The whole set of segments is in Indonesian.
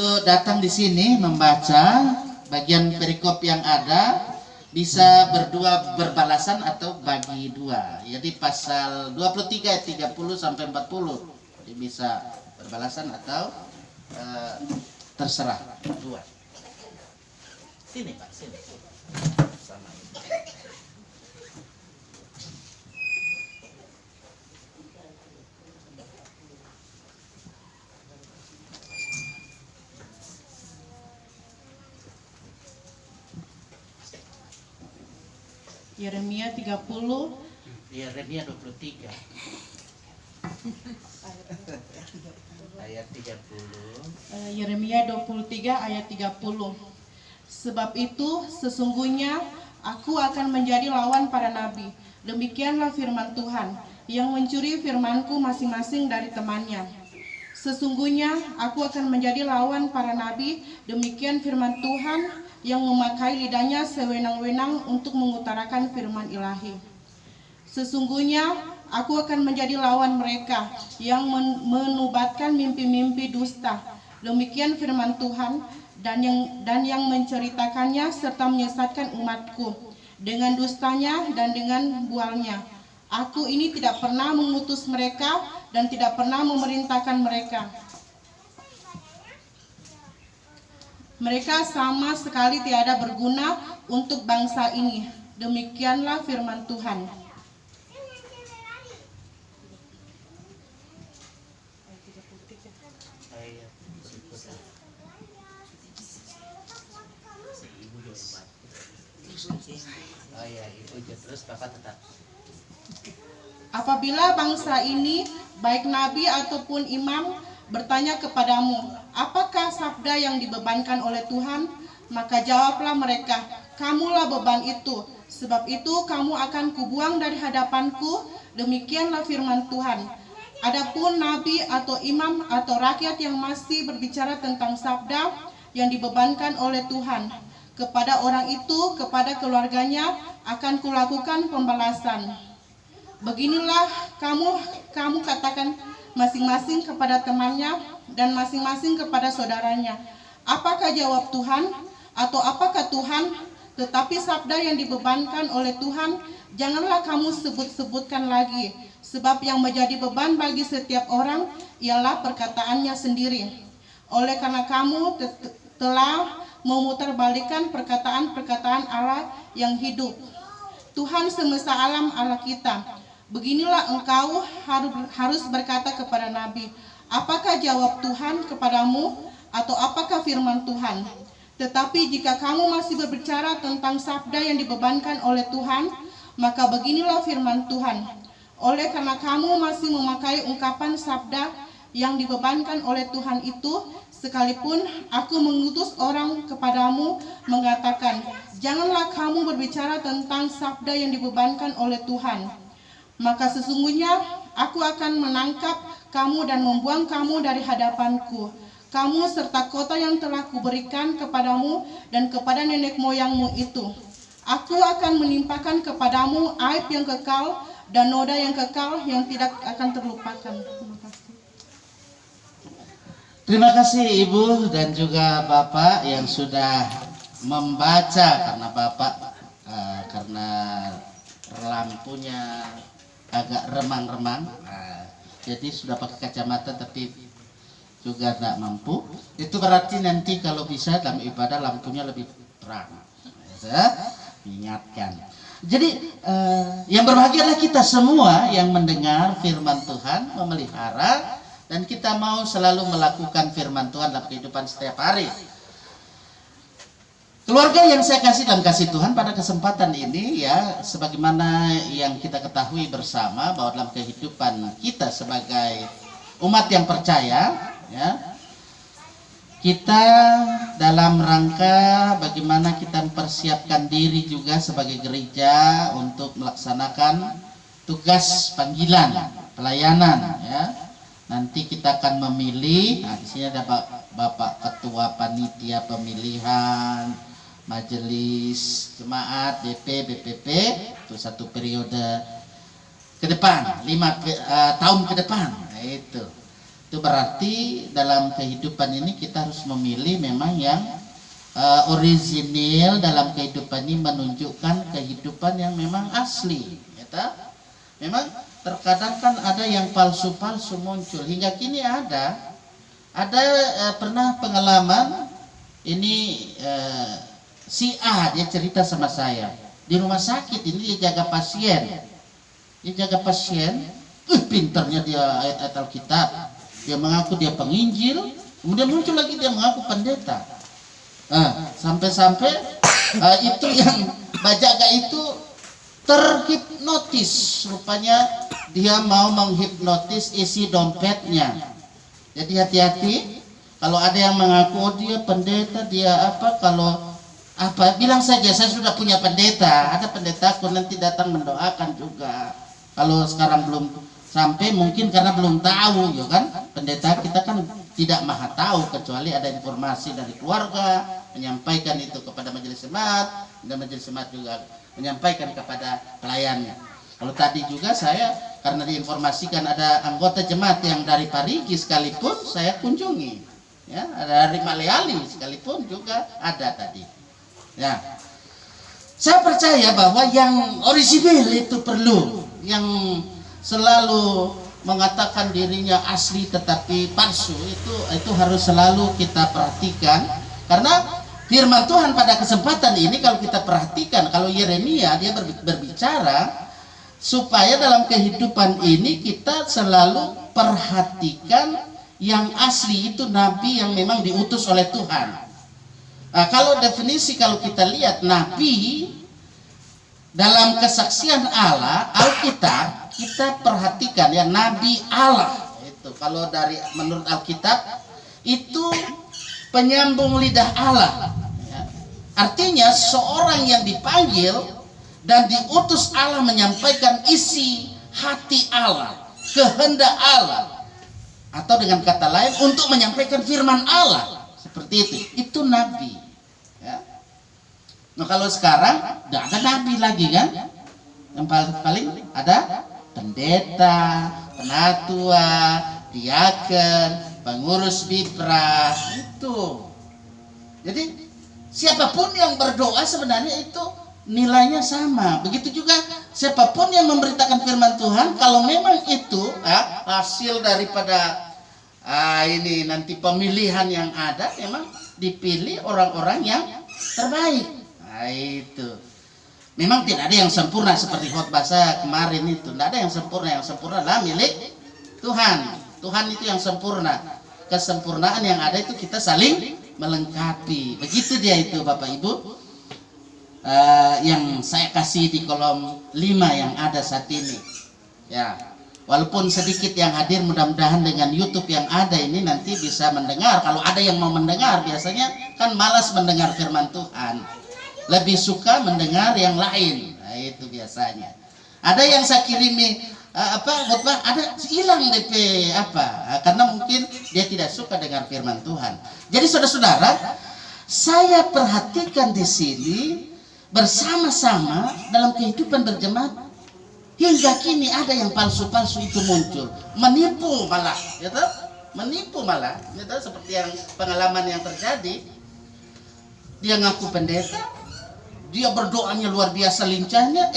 untuk datang di sini membaca bagian perikop yang ada, bisa berdua berbalasan atau bagi dua. Jadi pasal 23 ayat 30 sampai 40. Jadi bisa berbalasan atau terserah dua. Sini Pak, sini. Sama ini. Yeremia 30 Yeremia 23 ayat 30. Yeremia 23 ayat 30. Sebab itu sesungguhnya aku akan menjadi lawan para nabi. Demikianlah firman Tuhan yang mencuri firmanku masing-masing dari temannya. Sesungguhnya aku akan menjadi lawan para nabi. Demikian firman Tuhan yang memakai lidahnya sewenang-wenang untuk mengutarakan firman ilahi. Sesungguhnya aku akan menjadi lawan mereka yang menubatkan mimpi-mimpi dusta. Demikian firman Tuhan, dan yang menceritakannya serta menyesatkan umatku dengan dustanya dan dengan bualnya. Aku ini tidak pernah mengutus mereka dan tidak pernah memerintahkan mereka. Mereka sama sekali tiada berguna untuk bangsa ini. Demikianlah firman Tuhan. Apabila bangsa ini, baik nabi ataupun imam, bertanya kepadamu, apakah sabda yang dibebankan oleh Tuhan? Maka jawablah mereka, kamulah beban itu. Sebab itu kamu akan kubuang dari hadapanku. Demikianlah firman Tuhan. Adapun nabi atau imam atau rakyat yang masih berbicara tentang sabda yang dibebankan oleh Tuhan, kepada orang itu, kepada keluarganya akan kulakukan pembalasan. Beginilah kamu katakan masing-masing kepada temannya dan masing-masing kepada saudaranya. Apakah jawab Tuhan atau apakah Tuhan? Tetapi sabda yang dibebankan oleh Tuhan janganlah kamu sebut-sebutkan lagi, sebab yang menjadi beban bagi setiap orang ialah perkataannya sendiri. Oleh karena kamu telah memutarbalikkan perkataan-perkataan Allah yang hidup, Tuhan semesta alam Allah kita. Beginilah engkau harus berkata kepada nabi, apakah jawab Tuhan kepadamu atau apakah firman Tuhan? Tetapi jika kamu masih berbicara tentang sabda yang dibebankan oleh Tuhan, maka beginilah firman Tuhan. Oleh karena kamu masih memakai ungkapan sabda yang dibebankan oleh Tuhan itu, sekalipun aku mengutus orang kepadamu mengatakan, janganlah kamu berbicara tentang sabda yang dibebankan oleh Tuhan. Maka sesungguhnya aku akan menangkap kamu dan membuang kamu dari hadapanku. Kamu serta kota yang telah kuberikan kepadamu dan kepada nenek moyangmu itu. Aku akan menimpakan kepadamu aib yang kekal dan noda yang kekal yang tidak akan terlupakan. Terima kasih. Terima kasih Ibu dan juga Bapak yang sudah membaca, karena Bapak karena lampunya agak remang-remang, jadi sudah pakai kacamata tapi juga tidak mampu. Itu berarti nanti kalau bisa dalam ibadah lampunya lebih terang. Saya ingatkan. Jadi yang berbahagialah kita semua yang mendengar firman Tuhan, memelihara, dan kita mau selalu melakukan firman Tuhan dalam kehidupan setiap hari. Keluarga yang saya kasih dalam kasih Tuhan, pada kesempatan ini ya, sebagaimana yang kita ketahui bersama bahwa dalam kehidupan kita sebagai umat yang percaya, ya, kita dalam rangka bagaimana kita mempersiapkan diri juga sebagai gereja untuk melaksanakan tugas panggilan pelayanan, ya. Nanti kita akan memilih, nah di sini ada Bapak Ketua Panitia Pemilihan Majelis Jemaat DP BPP itu satu periode ke depan, 5 tahun ke depan. Nah, itu Itu berarti dalam kehidupan ini kita harus memilih memang yang orisinil dalam kehidupan ini, menunjukkan kehidupan yang memang asli. Ya, memang terkadang kan ada yang palsu-palsu muncul. Hingga kini ada pernah pengalaman ini, si A dia cerita sama saya di rumah sakit ini dia jaga pasien. Pinternya dia ayat-ayat Alkitab. Dia mengaku dia penginjil, kemudian muncul lagi dia mengaku pendeta. Sampai-sampai itu yang bajaga itu terhipnotis. Rupanya dia mau menghipnotis isi dompetnya. Jadi hati-hati kalau ada yang mengaku oh, dia pendeta, dia apa, kalau apa bilang saja saya sudah punya pendeta, ada pendetaku nanti datang mendoakan juga. Kalau sekarang belum sampai mungkin karena belum tahu, ya kan, pendeta kita kan tidak maha tahu kecuali ada informasi dari keluarga menyampaikan itu kepada majelis jemaat, dan majelis jemaat juga menyampaikan kepada pelayannya. Kalau tadi juga saya karena diinformasikan ada anggota jemaat yang dari Parigi sekalipun saya kunjungi, ya, ada dari Maleali sekalipun juga ada tadi. Ya, saya percaya bahwa yang orisinil itu perlu, yang selalu mengatakan dirinya asli tetapi palsu itu harus selalu kita perhatikan, karena firman Tuhan pada kesempatan ini kalau kita perhatikan, kalau Yeremia dia berbicara supaya dalam kehidupan ini kita selalu perhatikan yang asli, itu nabi yang memang diutus oleh Tuhan. Nah, kalau definisi kalau kita lihat nabi dalam kesaksian Allah Alkitab, kita perhatikan ya, nabi Allah itu kalau dari menurut Alkitab itu penyambung lidah Allah, ya. Artinya seorang yang dipanggil dan diutus Allah menyampaikan isi hati Allah, kehendak Allah, atau dengan kata lain untuk menyampaikan firman Allah, seperti itu nabi, ya. Nah, kalau sekarang tidak ada nabi lagi kan, yang paling ada pendeta, penatua, diaken, pengurus bipra itu. Jadi siapapun yang berdoa sebenarnya itu nilainya sama. Begitu juga siapapun yang memberitakan firman Tuhan, kalau memang itu hasil daripada ini nanti pemilihan yang ada, memang dipilih orang-orang yang terbaik. Nah, itu. Memang tidak ada yang sempurna seperti khotbah saya kemarin itu. Tidak ada yang sempurna. Yang sempurna adalah milik Tuhan. Tuhan itu yang sempurna. Kesempurnaan yang ada itu kita saling melengkapi. Begitu dia itu Bapak Ibu. Yang saya kasih di kolom 5 yang ada saat ini. Ya, walaupun sedikit yang hadir, mudah-mudahan dengan YouTube yang ada ini nanti bisa mendengar. Kalau ada yang mau mendengar, biasanya kan malas mendengar firman Tuhan, lebih suka mendengar yang lain. Nah, itu biasanya. Ada yang saya kirimi khotbah, ada hilang DP karena mungkin dia tidak suka dengar firman Tuhan. Jadi saudara-saudara, saya perhatikan di sini bersama-sama dalam kehidupan berjemaat, hingga kini ada yang palsu-palsu itu muncul, menipu malah, gitu? Menipu malah, gitu? Seperti yang pengalaman yang terjadi. Dia ngaku pendeta, dia berdoanya luar biasa lincahnya,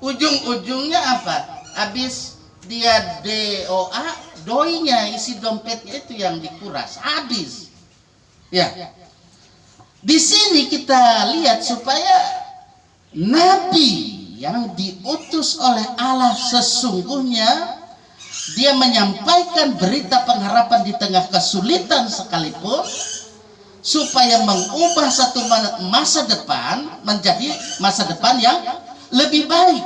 ujung-ujungnya apa? Habis dia DOA, doinya isi dompetnya itu yang dikuras, habis. Ya. Di sini kita lihat supaya nabi yang diutus oleh Allah sesungguhnya dia menyampaikan berita pengharapan di tengah kesulitan sekalipun, supaya mengubah satu masa depan menjadi masa depan yang lebih baik.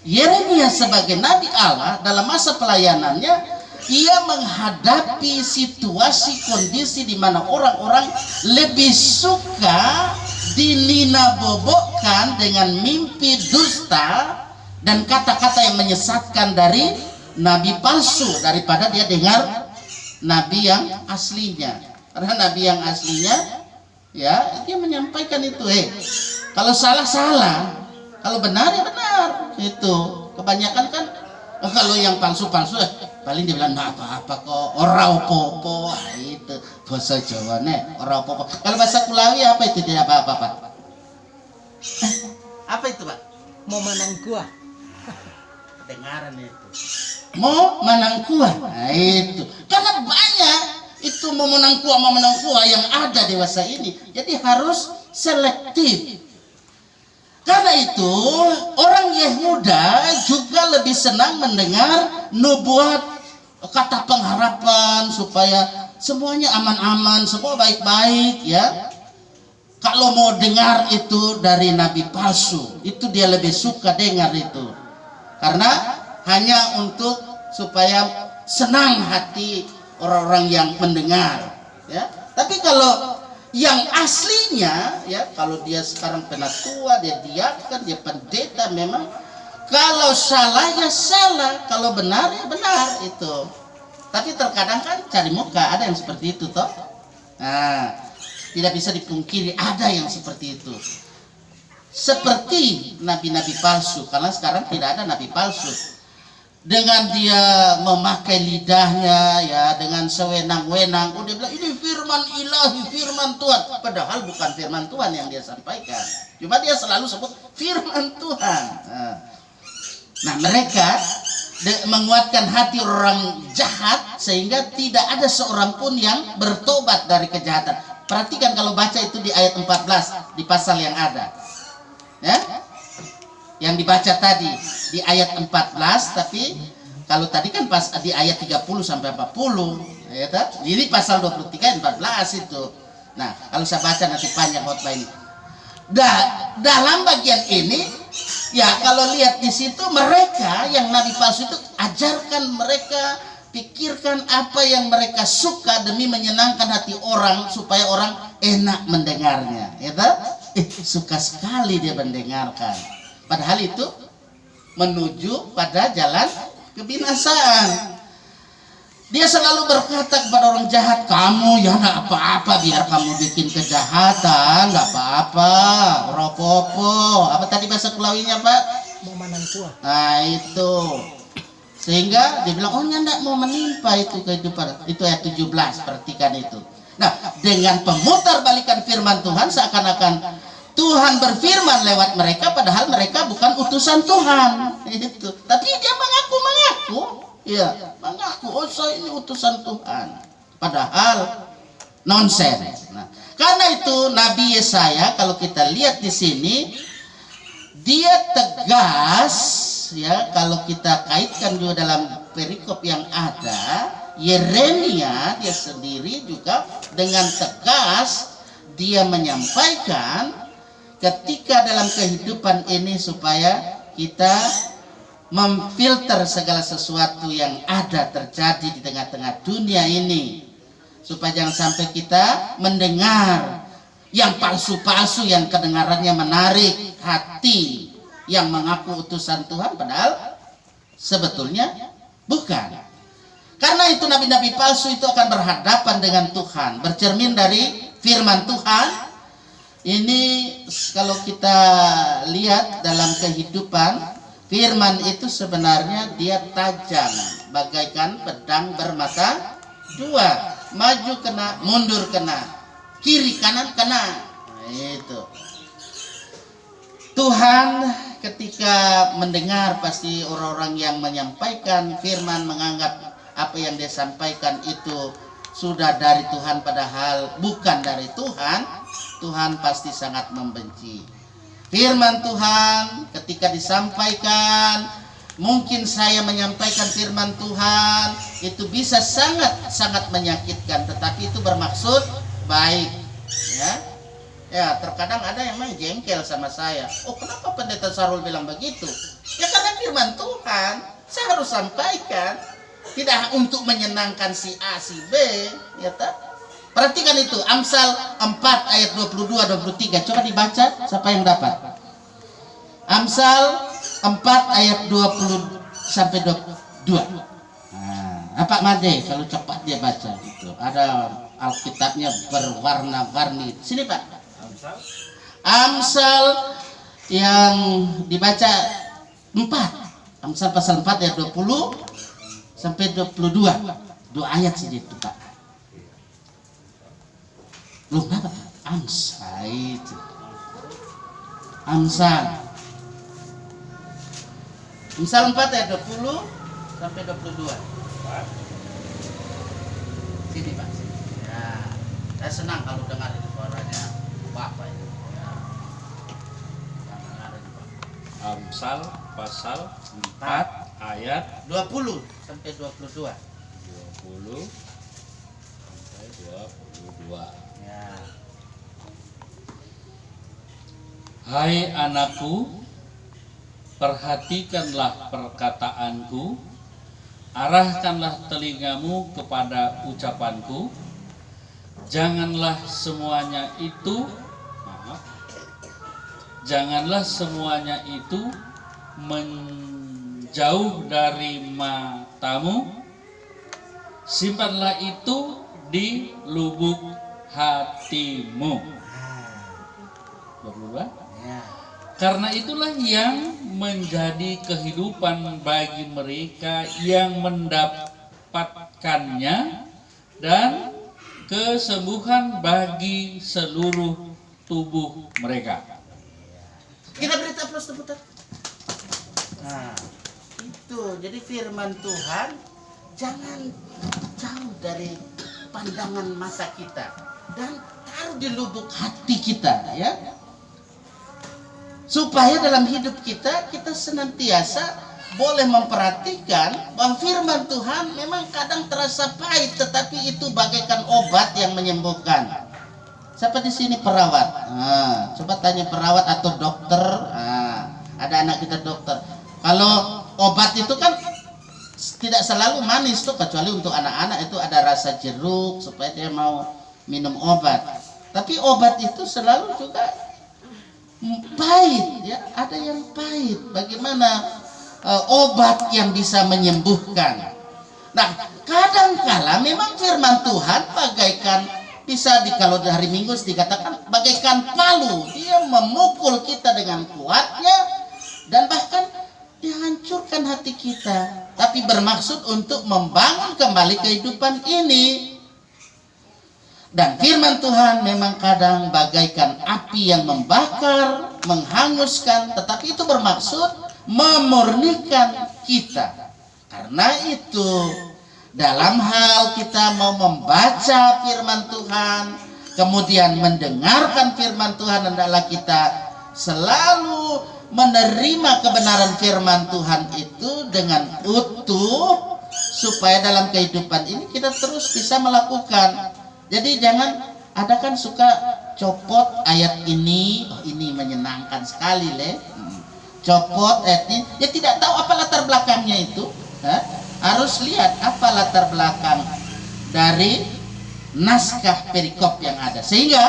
Yeremia sebagai nabi Allah dalam masa pelayanannya, ia menghadapi situasi kondisi di mana orang-orang lebih suka dinina-bobokkan dengan mimpi dusta dan kata-kata yang menyesatkan dari nabi palsu daripada dia dengar nabi yang aslinya. Karena nabi yang aslinya, ya, dia menyampaikan itu, kalau salah salah, kalau benar ya benar. Itu kebanyakan kan kalau yang palsu-palsu Paling dia bilang nah apa-apa kok, ora opo-opo. Nah, itu bahasa Jawa nih, ora opo-opo. Kalau bahasa Kulawi apa itu tidak apa-apa, Pak? Apa itu, Pak? Mau menang gua. Kedengaran itu. Mau menang kuah. Nah, itu. Karena banyak itu mau menang kuah yang ada dewasa ini. Jadi harus selektif. Karena itu orang Yehuda juga lebih senang mendengar nubuat, kata pengharapan supaya semuanya aman-aman, semua baik-baik ya. Kalau mau dengar itu dari nabi palsu, itu dia lebih suka dengar itu. Karena hanya untuk supaya senang hati orang-orang yang mendengar ya. Tapi kalau yang aslinya ya, kalau dia sekarang penatua, dia diaken, dia pendeta, memang kalau salah ya salah, kalau benar ya benar itu. Tapi terkadang kan cari muka, ada yang seperti itu toh. Nah, tidak bisa dipungkiri ada yang seperti itu. Seperti nabi-nabi palsu, karena sekarang tidak ada nabi palsu. Dengan dia memakai lidahnya ya, dengan sewenang-wenang, dia bilang ini firman ilahi, firman Tuhan, padahal bukan firman Tuhan yang dia sampaikan, cuma dia selalu sebut firman Tuhan. Nah, mereka menguatkan hati orang jahat sehingga tidak ada seorang pun yang bertobat dari kejahatan. Perhatikan kalau baca itu di ayat 14 di pasal yang ada ya, yang dibaca tadi di ayat 14, tapi kalau tadi kan pas di ayat 30 sampai 40 ya, ini pasal 23 14 itu. Nah, kalau saya baca nanti panjang khotbah ini. Dalam bagian ini ya, kalau lihat di situ mereka yang nabi palsu itu ajarkan mereka, pikirkan apa yang mereka suka demi menyenangkan hati orang supaya orang enak mendengarnya ya, suka sekali dia mendengarkan. Padahal itu menuju pada jalan kebinasaan. Dia selalu berkata kepada orang jahat, kamu ya nggak apa-apa, biar kamu bikin kejahatan, nggak apa-apa, ropopo. Apa tadi bahasa Kulawinya, Pak? Mau menang gua. Nah itu, sehingga dia bilang, oh nggak mau menimpa itu kehidupan. Itu ayat 17, perhatikan itu. Nah, dengan pemutar balikan firman Tuhan, seakan-akan Tuhan berfirman lewat mereka, padahal mereka bukan utusan Tuhan. Itu. Tapi dia mengaku, ya, mengaku, oh saya ini utusan Tuhan. Padahal nonsens. Nah, karena itu Nabi Yesaya kalau kita lihat di sini, dia tegas ya. Kalau kita kaitkan juga dalam perikop yang ada, Yeremia dia sendiri juga dengan tegas dia menyampaikan ketika dalam kehidupan ini supaya kita memfilter segala sesuatu yang ada terjadi di tengah-tengah dunia ini, supaya jangan sampai kita mendengar yang palsu-palsu yang kedengarannya menarik hati, yang mengaku utusan Tuhan padahal sebetulnya bukan. Karena itu nabi-nabi palsu itu akan berhadapan dengan Tuhan, bercermin dari firman Tuhan. Ini kalau kita lihat dalam kehidupan, firman itu sebenarnya dia tajam bagaikan pedang bermata dua, maju kena, mundur kena, kiri kanan kena. Nah, itu Tuhan ketika mendengar, pasti orang-orang yang menyampaikan firman menganggap apa yang dia sampaikan itu sudah dari Tuhan padahal bukan dari Tuhan. Tuhan pasti sangat membenci. Firman Tuhan ketika disampaikan, mungkin saya menyampaikan firman Tuhan itu bisa sangat menyakitkan, tetapi itu bermaksud baik ya. Ya, terkadang ada yang jengkel sama saya. Oh, kenapa Pendeta Sarul bilang begitu? Ya karena firman Tuhan saya harus sampaikan, tidak untuk menyenangkan si A si B ya tak? Perhatikan itu, Amsal 4 ayat 22-23. Coba dibaca, siapa yang dapat? Amsal 4 ayat 20 sampai 22. Nah, Pak Made, kalau cepat dia baca itu. Ada Alkitabnya berwarna-warni. Sini Pak. Amsal yang dibaca 4. Amsal pasal 4 ayat 20 sampai 22. 2 ayat saja itu Pak. Loh apa? Amsal itu. Amsal 4 ayat 20 sampai 22. Sini Pak. Ya, saya senang kalau dengar suaranya Bapak itu. Ya. Amsal pasal 4 ayat 20 sampai 22. 20 sampai 22. Ya. Hai anakku, perhatikanlah perkataanku, arahkanlah telingamu kepada ucapanku. Janganlah semuanya itu menjauh dari matamu. Simpanlah itu di lubuk hatimu. 22. Ya. Karena itulah yang menjadi kehidupan bagi mereka yang mendapatkannya dan kesembuhan bagi seluruh tubuh mereka. Kita beri aplaus tepuk tangan. Nah, itu jadi firman Tuhan jangan jauh dari pandangan mata kita dan taruh di lubuk hati kita ya. Supaya dalam hidup kita senantiasa boleh memperhatikan bahwa firman Tuhan memang kadang terasa pahit, tetapi itu bagaikan obat yang menyembuhkan. Siapa di sini perawat? Coba tanya perawat atau dokter. Ada anak kita dokter. Kalau obat itu kan tidak selalu manis tuh, kecuali untuk anak-anak itu ada rasa jeruk supaya dia mau minum obat. Tapi obat itu selalu juga pahit, ya. Ada yang pahit. Bagaimana obat yang bisa menyembuhkan? Nah, kadang-kala memang firman Tuhan bagaikan bisa kalau hari Minggu dikatakan bagaikan palu. Dia memukul kita dengan kuatnya dan bahkan dihancurkan hati kita. Tapi bermaksud untuk membangun kembali kehidupan ini. Dan firman Tuhan memang kadang bagaikan api yang membakar, menghanguskan, tetapi itu bermaksud memurnikan kita. Karena itu dalam hal kita mau membaca firman Tuhan, kemudian mendengarkan firman Tuhan, hendaklah kita selalu menerima kebenaran firman Tuhan itu dengan utuh, supaya dalam kehidupan ini kita terus bisa melakukan. Jadi jangan, ada kan suka copot ayat ini, oh ini menyenangkan sekali copot ayat ini, dia tidak tahu apa latar belakangnya itu. Harus lihat apa latar belakang dari naskah perikop yang ada, sehingga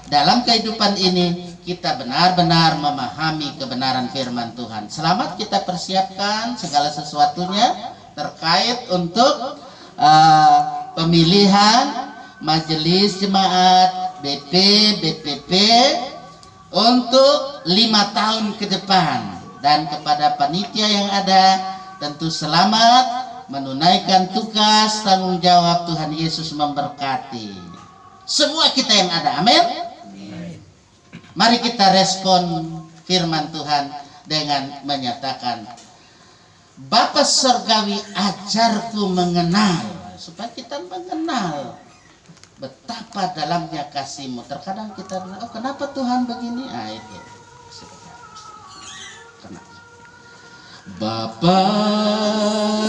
dalam kehidupan ini kita benar-benar memahami kebenaran firman Tuhan. Selamat kita persiapkan segala sesuatunya terkait untuk pemilihan majelis jemaat BP, BPP untuk 5 tahun ke depan. Dan kepada panitia yang ada, tentu selamat menunaikan tugas tanggung jawab. Tuhan Yesus memberkati semua kita yang ada. Amin. Mari kita respon firman Tuhan dengan menyatakan, Bapa Surgawi, ajarku mengenal, supaya kita mengenal betapa dalamnya kasih-Mu. Terkadang kita, oh kenapa Tuhan begini? Itu. Bapa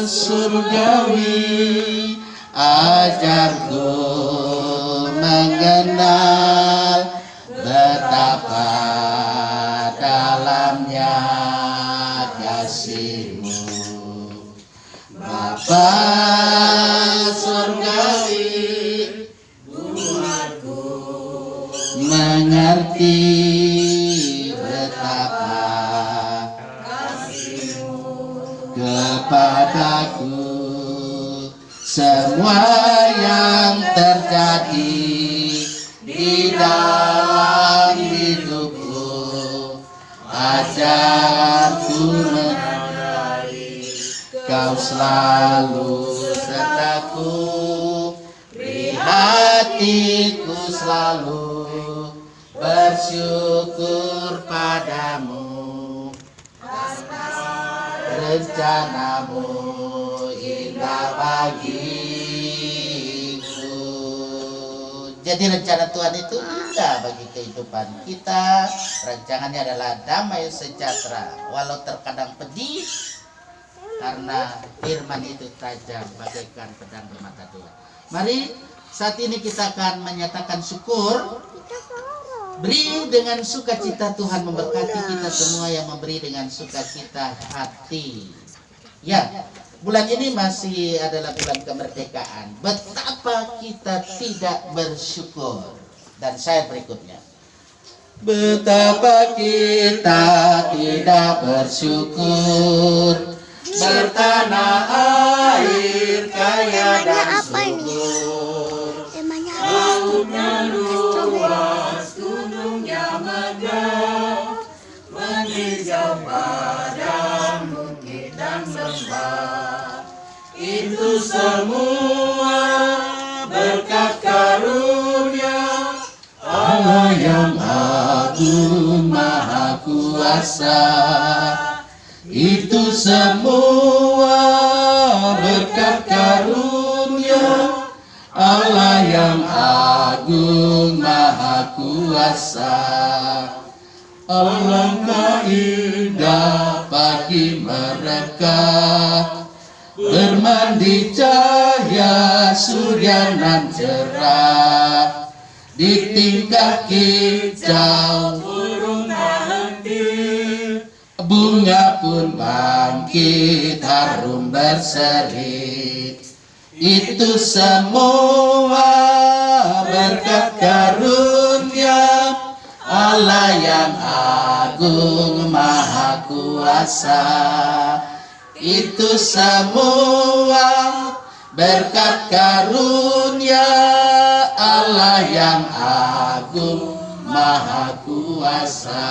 Surgawi, ajarku mengenal betapa dalamnya kasih-Mu. Bapa Surgawi, mengerti betapa kasih-Mu kepadaku. Semua yang terjadi di dalam hidupku, ajarku mengenali Kau selalu selalu bersyukur padamu, rencanamu indah bagiku. Jadi rencana Tuhan itu indah bagi kehidupan kita. Rancangannya adalah damai sejahtera, walau terkadang pedih, karena firman itu tajam bagaikan pedang bermata dua. Mari saat ini kita akan menyatakan syukur. Beri dengan sukacita, Tuhan memberkati kita semua yang memberi dengan sukacita hati. Ya, bulan ini masih adalah bulan kemerdekaan. Betapa kita tidak bersyukur. Dan saya berikutnya. Betapa kita tidak bersyukur, bertanah air kaya dan subur. Lautnya luas, gunungnya megah, menghijau padang bukit dan lembah. Itu semua berkat karunia Allah yang agung maha kuasa. Itu semua berkat karunia Allah yang agung maha kuasa. Alangkah indah pagi mereka, bermandi cahaya surya nan cerah. Di tingkah kicau burung berhenti, bunga pun bangkit harum berseri. Itu semua berkat karunia Allah yang agung maha kuasa. Itu semua berkat karunia Allah yang agung maha kuasa.